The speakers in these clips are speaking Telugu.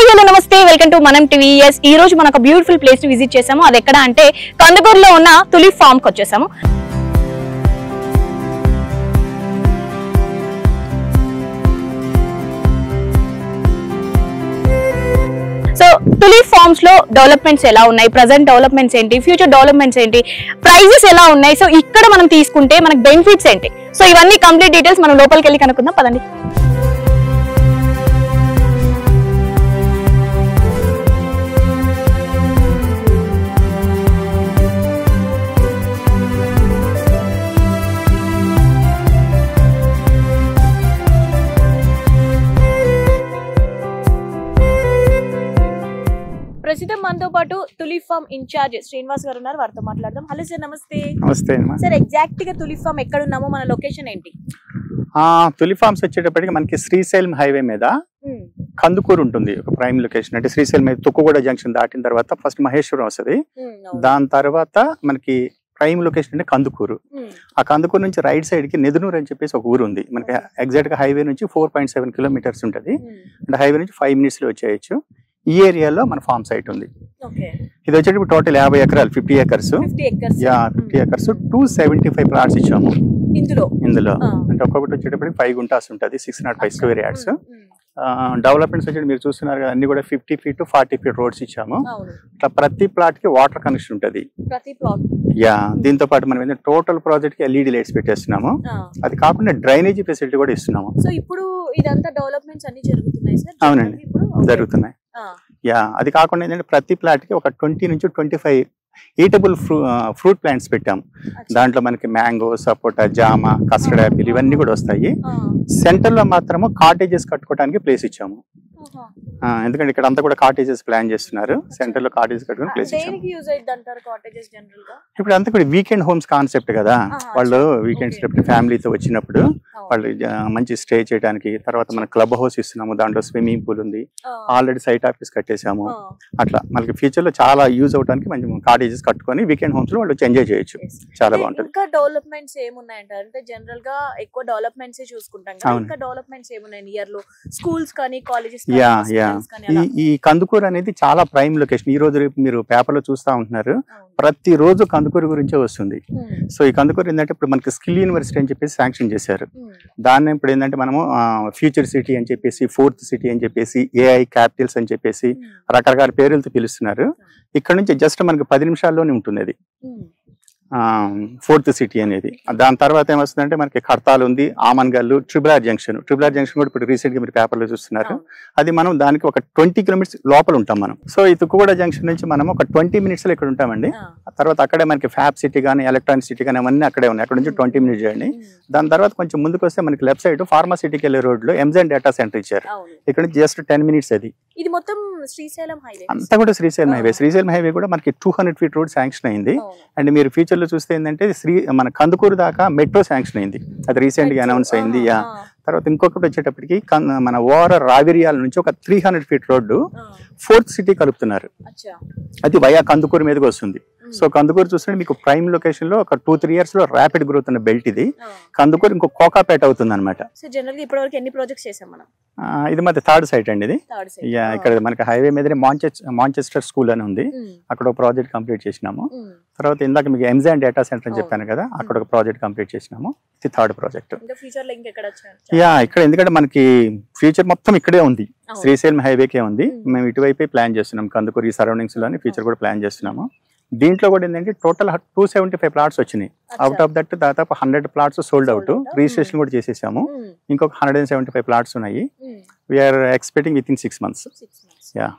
హాయ్ హలో నమస్తే వెల్కమ్ టు మనం టీవీ. ఈ రోజు మనం ఒక బ్యూటిఫుల్ ప్లేస్ ని విజిట్ చేసాము. అది ఎక్కడ అంటే కందుకూరులో ఉన్న తులిప్ ఫార్మ్ కి వచ్చేసాము. సో తులిప్ ఫార్మ్స్ లో డెవలప్మెంట్స్ ఎలా ఉన్నాయి, ప్రెజెంట్ డెవలప్మెంట్స్ ఏంటి, ఫ్యూచర్ డెవలప్మెంట్స్ ఏంటి, ప్రైజెస్ ఎలా ఉన్నాయి, సో ఇక్కడ మనం తీసుకుంటే మనకు బెనిఫిట్స్ ఏంటి, సో ఇవన్నీ కంప్లీట్ డీటెయిల్స్ మనం లోపలికి వెళ్ళి కనుక్కుందాం పదండి. ప్రస్తుతం మనతో పాటు తులిప్ ఫార్మ్ ఇన్ఛార్జ్ శ్రీనివాస్ గారు ఉన్నారు, వారితో మాట్లాడదాం. హలో సార్, నమస్తే. నమస్తే సార్, ఎగ్జాక్ట్ గా తులిప్ ఫార్మ్ ఎక్కడ ఉన్నామో, మన లొకేషన్ ఏంటి? తులిప్ ఫార్మ్స్ వచ్చేటప్పటికి మనకి శ్రీశైలం హైవే మీద కందుకూరు ఉంటుంది, ఒక ప్రైమ్ లొకేషన్. అంటే శ్రీశైలం మీద తుక్కుగూడ జంక్షన్ దాటిన తర్వాత ఫస్ట్ మహేశ్వరం వస్తుంది. దాని తర్వాత మనకి ప్రైమ్ లొకేషన్ అంటే కందుకూరు. ఆ కందుకూరు నుంచి రైట్ సైడ్ కి నెదునూరు అని చెప్పేసి ఒక ఊరు ఉంది. మనకి ఎగ్జాక్ట్ గా హైవే నుంచి 4.7 కిలోమీటర్స్ ఉంటుంది. అంటే హైవే నుంచి 5 minutes లో వచ్చేయచ్చు. ఈ ఏరియాలో మన ఫార్మ్ సైట్ ఉంది. ఇది వచ్చేటప్పుడు టోటల్ 50 ఎకరాలు, 50 acres. 50 acres 275 plots ఇచ్చాము ఇందులో. అంటే ఒక్కొక్కటి వచ్చేటప్పటికి 5 గుంటాస్ ఉంటుంది, 605 square yards. డెవలప్మెంట్స్ వచ్చి మీరు చూస్తున్నారు కదా, అన్ని కూడా 50 feet to 40 feet రోడ్స్ ఇచ్చాము. ఇట్లా ప్రతి ప్లాట్ కి వాటర్ కనెక్షన్ ఉంటుంది. దీంతో పాటు మనం ఏంటంటే టోటల్ ప్రాజెక్ట్ కి LED లైట్స్ పెట్టేస్తున్నాము. అది కాకుండా డ్రైనేజీ ఫెసిలిటీ కూడా ఇస్తున్నాము. సో ఇప్పుడు ఇదంతా డెవలప్మెంట్స్ అన్ని జరుగుతున్నాయి సార్? అవునండి, జరుగుతున్నాయి. అది కాకుండా ఏంటంటే ప్రతి ప్లాట్ కి ఒక 20 నుంచి 25 ఈటబుల్ ఫ్రూట్ ప్లాంట్స్ పెట్టాము. దాంట్లో మనకి మ్యాంగో, సపోటా, జామ, కస్టర్డ్ యాపిల్ ఇవన్నీ కూడా వస్తాయి. సెంటర్ లో మాత్రము కాటేజెస్ కట్టుకోవడానికి ప్లేస్ ఇచ్చాము. ఎందుకంటే ఇక్కడ అంతా కూడా కాటేజెస్ ప్లాన్ చేస్తున్నారు. సెంటర్ లో కాటేజెస్ కట్టుకుని ప్లేస్ ఇచ్చాము. ఇప్పుడు అంతా కూడా వీకెండ్ హోమ్స్ కాన్సెప్ట్ కదా, వాళ్ళు వీకెండ్స్ ఫ్యామిలీతో వచ్చినప్పుడు వాళ్ళు మంచి స్టే చేయడానికి. తర్వాత మన క్లబ్ హౌస్ ఇస్తున్నాము, దాంట్లో స్విమ్మింగ్ పూల్ ఉంది, ఆల్రెడీ సైట్ ఆఫీస్ కట్టేసాము. అట్లా మనకి ఫ్యూచర్ లో చాలా యూజ్ అవడానికి మంచి కాటేజెస్ కట్టుకొని వీకెండ్ హోమ్స్ లో వాళ్ళు ఎంజాయ్ చేయొచ్చు. చాలా బాగుంటుంది. ఇంకా డెవలప్మెంట్స్ ఏమున్నాయంటారు? అంటే జనరల్ గా ఎక్కువ డెవలప్మెంట్స్ చూసుకుంటాం కదా, ఇంకా డెవలప్మెంట్స్ ఏమున్నాయి నియర్ లో? స్కూల్స్ కానీ, కాలేజెస్? ఈ కందుకూరు అనేది చాలా ప్రైమ్ లొకేషన్. ఈ రోజు మీరు పేపర్ లో చూస్తా ఉంటున్నారు, ప్రతి రోజు కందుకూరు గురించే వస్తుంది. సో ఈ కందుకూరు ఏంటంటే ఇప్పుడు మనకి స్కిల్ యూనివర్సిటీ అని చెప్పేసి శాంక్షన్ చేశారు. దాన్ని ఇప్పుడు ఏంటంటే మనము ఫ్యూచర్ సిటీ అని చెప్పేసి, 4th సిటీ అని చెప్పేసి, AI క్యాపిటల్స్ అని చెప్పేసి రకరకాల పేర్లతో పిలుస్తున్నారు. ఇక్కడ నుంచి జస్ట్ మనకి 10 నిమిషాల్లోనే ఉంటుంది అది 4th సిటీ అనేది. దాని తర్వాత ఏమొస్తుందంటే మనకి కడతాల్ ఉంది, ఆమన్గల్లు, ట్రిపుల్ ఆర్ జంక్షన్ కూడా ఇప్పుడు రీసెంట్ గా మీరు పేపర్ లో చూస్తున్నారు. అది మనం దానికి ఒక 20 kilometers లోపల ఉంటాం మనం. సో ఈ తుక్కుగూడ జంక్షన్ నుంచి మనం ఒక 20 minutes లో ఇక్కడ ఉంటామండి. తర్వాత అక్కడే మనకి ఫ్యాబ్ సిటీ కానీ, ఎలక్ట్రానిక్ సిటీ కానీ అవన్నీ అక్కడే ఉన్నాయి. అక్కడ నుంచి 20 minutes జర్నీ. దాని తర్వాత కొంచెం ముందుకు వస్తే మనకి లెఫ్ట్ సైడ్ ఫార్మా సిటీకి వెళ్ళే రోడ్ లో ఎంజైన్ డేటా సెంటర్ ఇచ్చారు. ఇక్కడ నుంచి జస్ట్ 10 minutes అది. ఇది మొత్తం శ్రీశైలం హైవే అంతా కూడా శ్రీశైలం హైవే. శ్రీశైలం హైవే కూడా మనకి 200 feet రోడ్ శాంక్షన్ అయింది. అండ్ మీరు ఫ్యూచర్ లో చూస్తే ఏంటంటే మన కందుకూరు దాకా మెట్రో శాంక్షన్ అయింది, అది రీసెంట్ గా అనౌన్స్ అయింది. తర్వాత ఇంకొకటి వచ్చేటప్పటికి మన ఓవరాల్ రావిరియాల నుంచి ఒక 300 feet రోడ్డు 4th సిటీ కలుపుతున్నారు. అది వయా కందుకూరు మీదకి వస్తుంది. సో కందుకూరు చూస్తుంటే మీకు ప్రైమ్ లొకేషన్ లో ఒక 2-3 years లో ర్యాపిడ్ గ్రోత్ ఉన్న బెల్ట్ ఇది. కందుకూరు ఇంకో కోకాపేట అవుతుంది అనమాట. ఇది మాది 3rd సైట్ అండి. ఇది ఇక్కడ మనకి హైవే మీదనే మాంచెస్టర్ స్కూల్ అని ఉంది, అక్కడ ఒక ప్రాజెక్ట్ కంప్లీట్ చేసినాము. తర్వాత ఇందాక మీకు ఎంజైన్ డేటా సెంటర్ అని చెప్పాను కదా, అక్కడ ఒక ప్రాజెక్ట్ కంప్లీట్ చేసినాము. ఇది 3rd ప్రాజెక్ట్. ఇక్కడ ఎందుకంటే మనకి ఫ్యూచర్ మొత్తం ఇక్కడే ఉంది, శ్రీశైలం హైవేకే ఉంది. మేము ఇటువైపే ప్లాన్ చేస్తున్నాం, కందుకూరు ఈ సరౌండింగ్స్ లోని ఫ్యూచర్ కూడా ప్లాన్ చేస్తున్నాము. దీంట్లో కూడా ఏంటంటే టోటల్ 275 plots వచ్చినాయి. అవుట్ ఆఫ్ దట్ దాదాపు 100 plots సోల్డ్ అవుట్, రిజిస్ట్రేషన్ కూడా చేసేసాము. ఇంకొక 175 plots ఉన్నాయి. We are expecting within 6 months.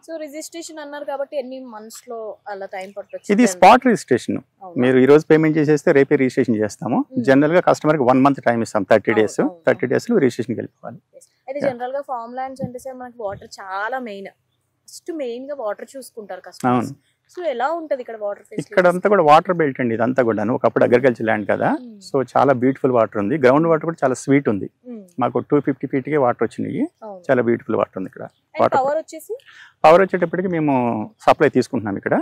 So registration అన్నారు కాబట్టి ఎన్ని మంత్స్ లో అలా టైం పట్టొచ్చు? ఇది స్పాట్ రిజిస్ట్రేషన్. మీరు ఈ రోజు పేమెంట్ చేసేస్తే రేపే రిజిస్ట్రేషన్ చేస్తాము. జనరల్ గా కస్టమర్ కి 1 month టైం ఇస్తాం, 30 days. 30 days లో రిజిస్ట్రేషన్ వెళ్ళిపోవాలి. అయితే జనరల్ గా ఫార్మ్ ల్యాండ్స్ అంటే సార్ మనకి వాటర్ చాలా మెయిన్ గా వాటర్ చూసుకుంటారు కస్టమర్స్. సో ఎలా ఉంటది ఇక్కడ వాటర్ ఫెసిలిటీ? ఇక్కడ అంతా కూడా వాటర్ బెల్ట్ అండి, ఇదంతా కూడా ఒకప్పుడు అగ్రికల్చర్ ల్యాండ్ కదా. సో చాలా బ్యూటిఫుల్ వాటర్ ఉంది. గ్రౌండ్ వాటర్ కూడా చాలా స్వీట్ ఉంది. మాకు 250 feet కే వాటర్ వచ్చినాయి. చాలా బ్యూటిఫుల్ వాటర్ ఉంది ఇక్కడ. పవర్ వచ్చేటప్పటికి మేము సప్లై తీసుకుంటున్నాం ఇక్కడ.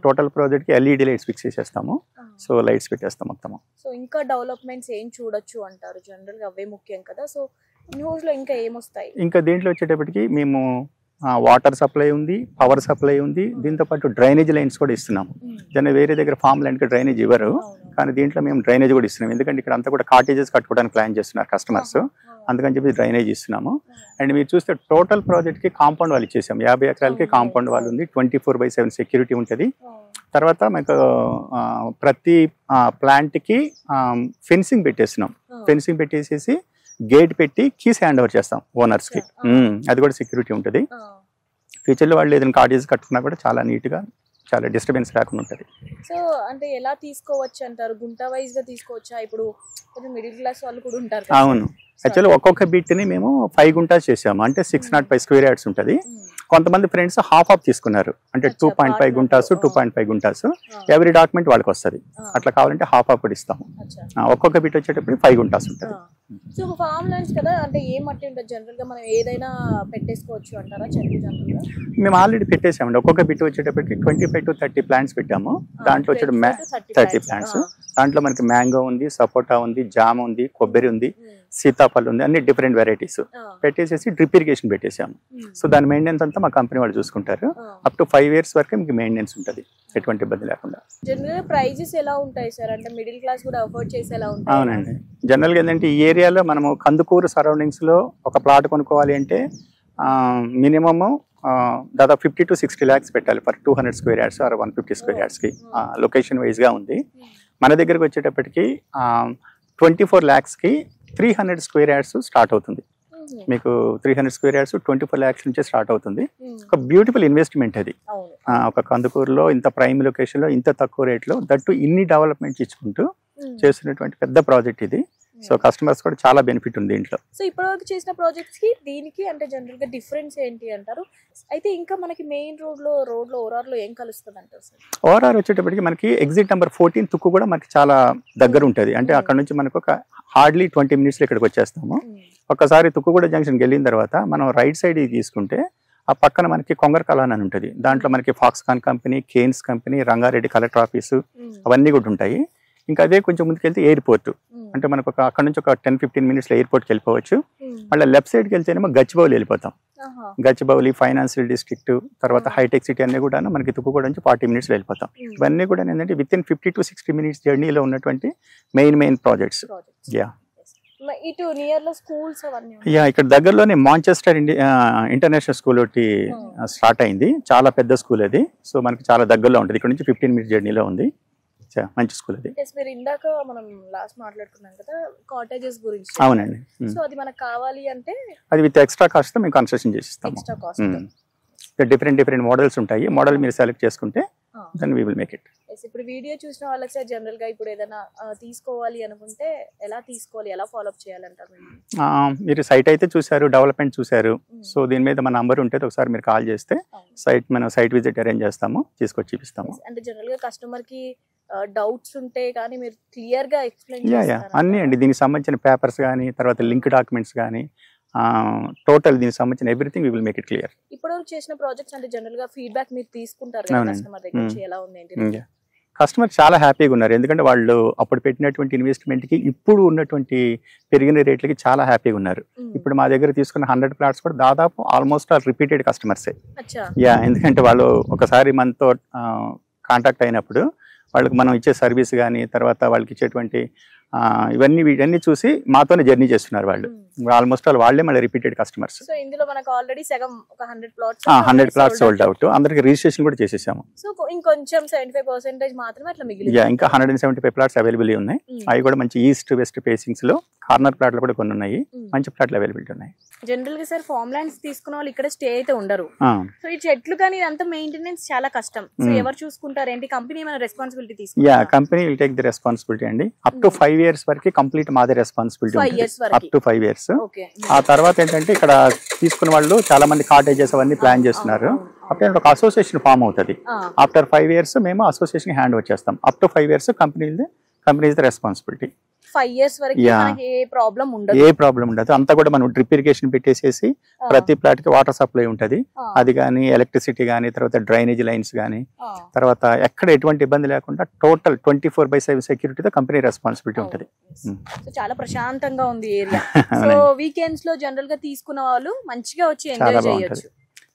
టోటల్ ప్రాజెక్ట్ కి LED లైట్స్ ఫిక్స్ చేసేస్తాము. సో లైట్స్ పెట్టేస్తాం మొత్తం. సో ఇంకా డెవలప్మెంట్స్ ఏం చూడొచ్చు అంటారు? జనరల్ గా అవే ముఖ్యం కదా. సో న్యూస్ లో ఇంకా ఏమొస్తాయి? ఇంకా దీంట్లో వచ్చేటప్పటికి మేము వాటర్ సప్లై ఉంది, పవర్ సప్లై ఉంది, దీంతో పాటు డ్రైనేజ్ లైన్స్ కూడా ఇస్తున్నాము. దాన్ని వేరే దగ్గర ఫామ్ ల్యాండ్కి డ్రైనేజ్ ఇవ్వరు, కానీ దీంట్లో మేము డ్రైనేజ్ కూడా ఇస్తున్నాం. ఎందుకంటే ఇక్కడ అంతా కూడా కాటేజెస్ కట్టుకోవడానికి ప్లాన్ చేస్తున్నారు కస్టమర్స్, అందుకని చెప్పి డ్రైనేజ్ ఇస్తున్నాము. అండ్ మీరు చూస్తే టోటల్ ప్రాజెక్ట్కి కాంపౌండ్ వాళ్ళు ఇచ్చేసాం. 50 ఎకరాలకి కాంపౌండ్ వాళ్ళు ఉంది, 24/7 సెక్యూరిటీ ఉంటుంది. తర్వాత మీకు ప్రతి ప్లాంట్కి ఫెన్సింగ్ పెట్టేస్తున్నాం. ఫెన్సింగ్ పెట్టేసేసి గేట్ పెట్టి కీస్ హ్యాండ్ ఓవర్ చేస్తాం ఓనర్స్కి. అది కూడా సెక్యూరిటీ ఉంటుంది. ఫ్యూచర్లో వాళ్ళు ఏదైనా కాటేజ్ కట్టుకున్నా కూడా చాలా నీట్గా, చాలా డిస్టర్బెన్స్ రాకుండా ఉంటుంది. సో అంటే ఎలా తీసుకోవచ్చు అంటారు? గుంట వైజ్ గా తీసుకోవచ్చా? ఇప్పుడు కొంచెం మిడిల్ క్లాస్ వాళ్ళు కూడా ఉంటారు. అవును, యాక్చువల్లీ ఒక్కొక్క బిట్ని మేము 5 గుంటాస్ చేసాము, అంటే 605 స్క్వేర్ యార్డ్స్ ఉంటుంది. కొంతమంది ఫ్రెండ్స్ హాఫ్ తీసుకున్నారు, అంటే 2.5 గుంటాస్ 2.5 గుంటాస్, ఎవరీ డాక్యుమెంట్ వాళ్ళకి వస్తుంది. అట్లా కావాలంటే హాఫ్ కూడా ఇస్తాము. ఒక్కొక్క బిట్ వచ్చేటప్పుడు 5 గుంటాస్ ఉంటుంది. సో ఫామ్ ల్యాండ్స్ కదా, అంటే ఏ మట్టి ఉంటుంది జనరల్ గా, మనం ఏదైనా పెట్టేసుకోవచ్చు అంటారా? జనరల్ మేము ఆల్రెడీ పెట్టేసామండి. ఒక్కొక్క బిట్ వచ్చేటప్పటికి 25 to 30 ప్లాంట్స్ పెట్టాము. దాంట్లో వచ్చే 30 ప్లాంట్స్, దాంట్లో మనకి మ్యాంగో ఉంది, సపోటా ఉంది, జామ ఉంది, కొబ్బరి ఉంది, సీతాఫలం ఉంది, అన్ని డిఫరెంట్ వెరైటీస్ పెట్టేసేసి డ్రిప్ ఇరిగేషన్ పెట్టేసాము. సో దాని మెయింటెనెన్స్ అంతా మా కంపెనీ వాళ్ళు చూసుకుంటారు. అప్ టు 5 years వరకు మీకు మెయింటెనెన్స్ ఉంటుంది, ఎటువంటి ఇబ్బంది లేకుండా. జనరల్ ప్రైజెస్ ఎలా ఉంటాయి సార్? అంటే మిడిల్ క్లాస్ కూడా అఫోర్డ్ చేసేలా ఉంటాయి? అవునండి, జనరల్గా ఏంటంటే ఈ ఏరియాలో మనము కందుకూరు సరౌండింగ్స్ లో ఒక ప్లాట్ కొనుక్కోవాలి అంటే మినిమమ్ దాదాపు 50 to 60 lakhs పెట్టాలి for 200 square yards or 150 square యార్డ్స్కి. లొకేషన్ వైజ్ గా ఉంది. మన దగ్గరకు వచ్చేటప్పటికి 24 lakhsకి 300 స్క్వేర్ యార్డ్స్ స్టార్ట్ అవుతుంది. మీకు 300 స్క్వేర్ యార్డ్స్ 24 lakhs నుంచే స్టార్ట్ అవుతుంది. ఒక బ్యూటిఫుల్ ఇన్వెస్ట్మెంట్ అది. ఒక కందుకూరులో ఇంత ప్రైమ్ లొకేషన్ లో ఇంత తక్కువ రేట్లో, దట్టు ఇన్ని డెవలప్మెంట్స్ ఇచ్చుకుంటూ చేస్తున్నటువంటి పెద్ద ప్రాజెక్ట్ ఇది. సో కస్టమర్స్ కూడా చాలా బెనిఫిట్ ఉంది దీంట్లో. సో ఇప్పటివరకు చేసిన ప్రాజెక్ట్స్ కి దీనికి అంటే జనరల్ గా డిఫరెన్స్ ఏంటి అంటారు? అయితే ఇంకా మనకి మెయిన్ రోడ్ లో ఓఆర్ఆర్ లో ఏం కలుస్తుంది అంటారు సార్? ఓఆర్ఆర్ వచ్చేటప్పటికి మనకి ఎగ్జిట్ నెంబర్ 14 తుక్కు కూడా మనకి చాలా దగ్గర ఉంటుంది. అంటే అక్కడ నుంచి మనకు ఒక హార్డ్లీ 20 minutes ఇక్కడికి వచ్చేస్తాము. ఒక్కసారి తుక్కుగూడ జంక్షన్కి వెళ్ళిన తర్వాత మనం రైట్ సైడ్ తీసుకుంటే ఆ పక్కన మనకి కొంగర్ కలాన్ అని ఉంటుంది. దాంట్లో మనకి Foxconn company, Kaynes company, Rangareddy collector office అవన్నీ కూడా ఉంటాయి. ఇంకా అదే కొంచెం ముందుకెళ్తే ఎయిర్పోర్ట్, అంటే మనకు అక్కడ నుంచి ఒక 10-15 minutes ఎయిర్పోర్ట్కి వెళ్ళిపోవచ్చు. మళ్ళీ లెఫ్ట్ సైడ్కి వెళ్తేనేమో గచ్చిబౌలి వెళ్ళిపోతాం. గచ్చిబౌలి, ఫైనాన్షియల్ డిస్ట్రిక్ట్, తర్వాత హైటెక్ సిటీ అన్ని కూడా మనకి తుక్కుగూడ నుంచి 40 minutes వెళ్ళిపోతాం. ఇవన్నీ కూడా ఏంటంటే విత్ ఇన్ 50 to 60 minutes జర్నీలో ఉన్నటువంటి మెయిన్ ప్రాజెక్ట్స్. ఇటు నియర్ లో స్కూల్స్ అవన్నీ ఇక్కడ దగ్గరలోనే మాంచెస్టర్ ఇంటర్నేషనల్ స్కూల్ ఒకటి స్టార్ట్ అయింది. చాలా పెద్ద స్కూల్ అది. సో మనకి చాలా దగ్గరలో ఉంటుంది, ఇక్కడ నుంచి 15 minutes జర్నీలో ఉంది. మంచి స్కూల్ అది. మీరు ఇందాక మనం లాస్ట్ మాట్లాడుకున్నాం కదా కాటేజెస్ గురించి. అవునండి. సో అది మనకు కావాలి అంటే అది విత్ ఎక్స్ట్రా కాస్ట్ మేము కన్స్ట్రక్షన్ చేసిస్తాము. డిఫరెంట్ మోడల్స్ ఉంటాయి. మోడల్ మీరు సెలెక్ట్ చేసుకుంటే then we will make it. ఇప్పుడు వీడియో చూసిన వాళ్ళకి సార్ జనరల్ గా ఇప్పుడు ఏదైనా తీసుకోవాలి అనుకుంటే ఎలా తీసుకోవాలి, ఎలా ఫాలో అప్ చేయాలంటారు? మీరు సైట్ అయితే చూసారు, డెవలప్మెంట్ చూసారు. సో దీని మీద మన నంబర్ ఉంటుంది, ఒకసారి మీరు కాల్ చేస్తే మనం సైట్ విజిట్ అరేంజ్ చేస్తాము, తీసుకొచ్చి చూపిస్తాము. అంటే జనరల్ గా కస్టమర్ కి డౌట్స్ ఉంటే కానీ మీరు క్లియర్ గా ఎక్స్ప్లెయిన్ చేస్తారు? అన్ని అండి, దీనికి సంబంధించిన పేపర్స్ కానీ, తర్వాత లింక్ డాక్యుమెంట్స్ కానీ, టోటల్ దీనికి సంబంధించిన everything we will make it clear. ఇప్పుడు చేసిన ప్రాజెక్ట్స్ అంటే జనరల్ గా ఫీడ్బ్యాక్ మీరు తీసుకుంటారు కదా కస్టమర్ దగ్గర నుంచి, ఎలా ఉంది ఏంటి? కస్టమర్ చాలా హ్యాపీగా ఉన్నారు. ఎందుకంటే వాళ్ళు అప్పుడు పెట్టినటువంటి ఇన్వెస్ట్మెంట్ కి ఇప్పుడు ఉన్నటువంటి పెరిగిన రేట్లకి చాలా హ్యాపీగా ఉన్నారు. ఇప్పుడు మా దగ్గర తీసుకున్న 100 plots కూడా దాదాపు ఆల్మోస్ట్ రిపీటెడ్ కస్టమర్సే. ఎందుకంటే వాళ్ళు ఒకసారి మనతో కాంటాక్ట్ అయినప్పుడు వాళ్ళకి మనం ఇచ్చే సర్వీస్ కానీ, తర్వాత వాళ్ళకి ఇచ్చేటువంటి వీటన్ని చూసి మాతోనే జర్నీ చేస్తున్నారు వాళ్ళు. ఆల్మోస్ట్ వాళ్ళే మళ్ళీ రిపీటెడ్ కస్టమర్స్. సో ఇందులో మనకు ఆల్రెడీ సగం ఒక 100 plots సోల్డ్ అవుట్. అందరికి రిజిస్ట్రేషన్ కూడా చేసేసాము. సో ఇంకొంచెం 75% మాత్రమే అట్లా మిగిలింది. ఇంకా 175 plots అవైలబుల్ ఉన్నాయి. అవి కూడా మంచి ఈస్ట్ వెస్ట్ ఫేసింగ్స్ లో, కార్నర్ ప్లాట్లు కూడా కొన్ని ఉన్నాయి. మంచి ప్లాట్లు అవైలబిలిటీ ఉన్నాయి. జనరల్ గా సార్ ఫార్మ్ ల్యాండ్స్ తీసుకున్న వాళ్ళు ఇక్కడ స్టే అయితే ఉండరు. సో ఈ చెట్లు కానీ ఇదంతా మెయింటెనెన్స్ చాలా కష్టం. సో ఎవరు చూసుకుంటారు ఏంటి? కంపెనీ మన రెస్పాన్సిబిలిటీ తీసుకుంటారు? Company will take the responsibility అండి. అప్ టు 5 years వరకు కంప్లీట్ మాదే రెస్పాన్సిబిలిటీ. Up to 5 years. ఆ తర్వాత ఏంటంటే ఇక్కడ తీసుకున్న వాళ్ళు చాలా మంది కాటేజెస్ అవన్నీ ప్లాన్ చేస్తున్నారు. అప్పుడు ఒక అసోసియేషన్ ఫామ్ అవుతుంది. ఆఫ్టర్ 5 years మేము అసోసియేషన్ హ్యాండ్ ఓవర్ చేస్తాం. Up to 5 years company responsibility. 5 years వరకు ఏ ప్రాబ్లం ఉండదు. అంతా కూడా మనం డ్రిప్ ఇరిగేషన్ పెట్టేసేసి ప్రతి ప్లాట్ కి వాటర్ సప్లై ఉంటది. అది కానీ, ఎలక్ట్రిసిటీ కానీ, తర్వాత డ్రైనేజ్ లైన్స్ కానీ, తర్వాత ఎక్కడ ఎటువంటి ఇబ్బంది లేకుండా టోటల్ 24/7 సెక్యూరిటీతో కంపెనీ రెస్పాన్సిబిలిటీ ఉంటది. చాలా ప్రశాంతంగా ఉంది ఏరియా. సో వీకెండ్స్ లో జనరల్ గా తీసుకున్న వాళ్ళు మంచిగా వచ్చి ఎంజాయ్ చేయొచ్చు.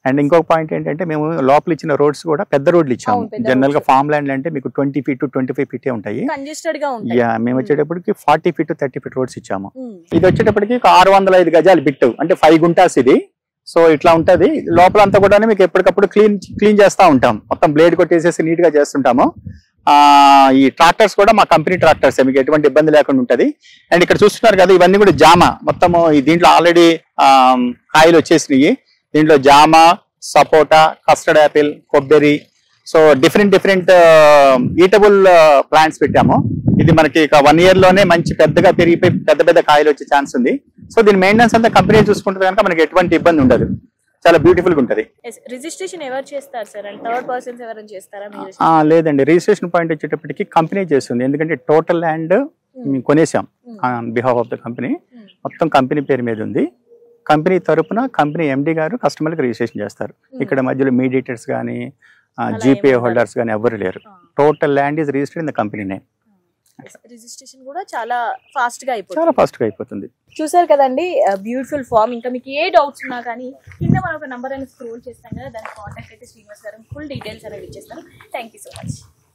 అండ్ ఇంకొక పాయింట్ ఏంటంటే మేము లోపల ఇచ్చిన రోడ్స్ కూడా పెద్ద రోడ్లు ఇచ్చాము. జనరల్ గా ఫార్మ్ ల్యాండ్ అంటే మీకు 20 feet to 25 feet ఉంటాయి. మేము వచ్చేటప్పటికి 40 feet to 30 feet రోడ్స్ ఇచ్చాము. ఇది వచ్చేటప్పటికి 605 గజాలు బిట్టు అంటే 5 గుంటాస్ ఇది. సో ఇట్లా ఉంటది. లోపలంతా కూడా మీకు ఎప్పటికప్పుడు క్లీన్ చేస్తూ ఉంటాం. మొత్తం బ్లేడ్ కొట్టేసేసి నీట్ గా చేస్తుంటాము. ఈ ట్రాక్టర్స్ కూడా మా కంపెనీ ట్రాక్టర్స్, మీకు ఎటువంటి ఇబ్బంది లేకుండా ఉంటది. అండ్ ఇక్కడ చూస్తున్నారు కదా, ఇవన్నీ కూడా జామ మొత్తము దీంట్లో ఆల్రెడీ కాయలు వచ్చేసినాయి. దీంట్లో జామ, సపోటా, కస్టర్డ్ యాపిల్, కొబ్బరి, సో డిఫరెంట్ ఈటబుల్ ప్లాంట్స్ పెట్టాము. ఇది మనకి 1 year లోనే మంచి పెద్దగా పెరిగిపోయి పెద్ద కాయలు వచ్చే ఛాన్స్ ఉంది. సో దీని మెయింటెనెన్స్ అంతా కంపెనీ చూసుకుంటుంది కనుక మనకి ఎటువంటి ఇబ్బంది ఉండదు. చాలా బ్యూటిఫుల్ గా ఉంటది. రిజిస్ట్రేషన్ ఎవరు చేస్తారు సార్? అండ్ థర్డ్ పర్సన్స్ ఎవరైనా చేస్తారా? లేదండి, రిజిస్ట్రేషన్ పాయింట్ వచ్చేటప్పటికి కంపెనీ చేస్తుంది. ఎందుకంటే టోటల్ ల్యాండ్ కొనేసాం on behalf of the company. మొత్తం కంపెనీ పేరు మీద ఉంది. కంపెనీ తరపున కంపెనీ ఎండి గారు కస్టమర్కి రిజిస్ట్రేషన్ చేస్తారు. ఇక్కడ మధ్యలో మీడియేటర్స్ కానీ జీపే హోల్డర్స్ కానీ ఎవరు లేరు. Total land is registered in the company name. Registration కూడా చాలా ఫాస్ట్ గా అయిపోతుంది. చూసారు కదండి, బ్యూటిఫుల్ ఫామ్. ఇంకా మీకు ఏ డౌట్స్ ఉన్నా కానీ కింద మనం ఒక నంబర్ అనేది స్క్రోల్ చేస్తాం కదా, దాన్ని కాంటాక్ట్ అయితే శ్రీనివాస్ గారు ఫుల్ డీటెయిల్స్ అనేది ఇచ్చేస్తారు. Thank you so much.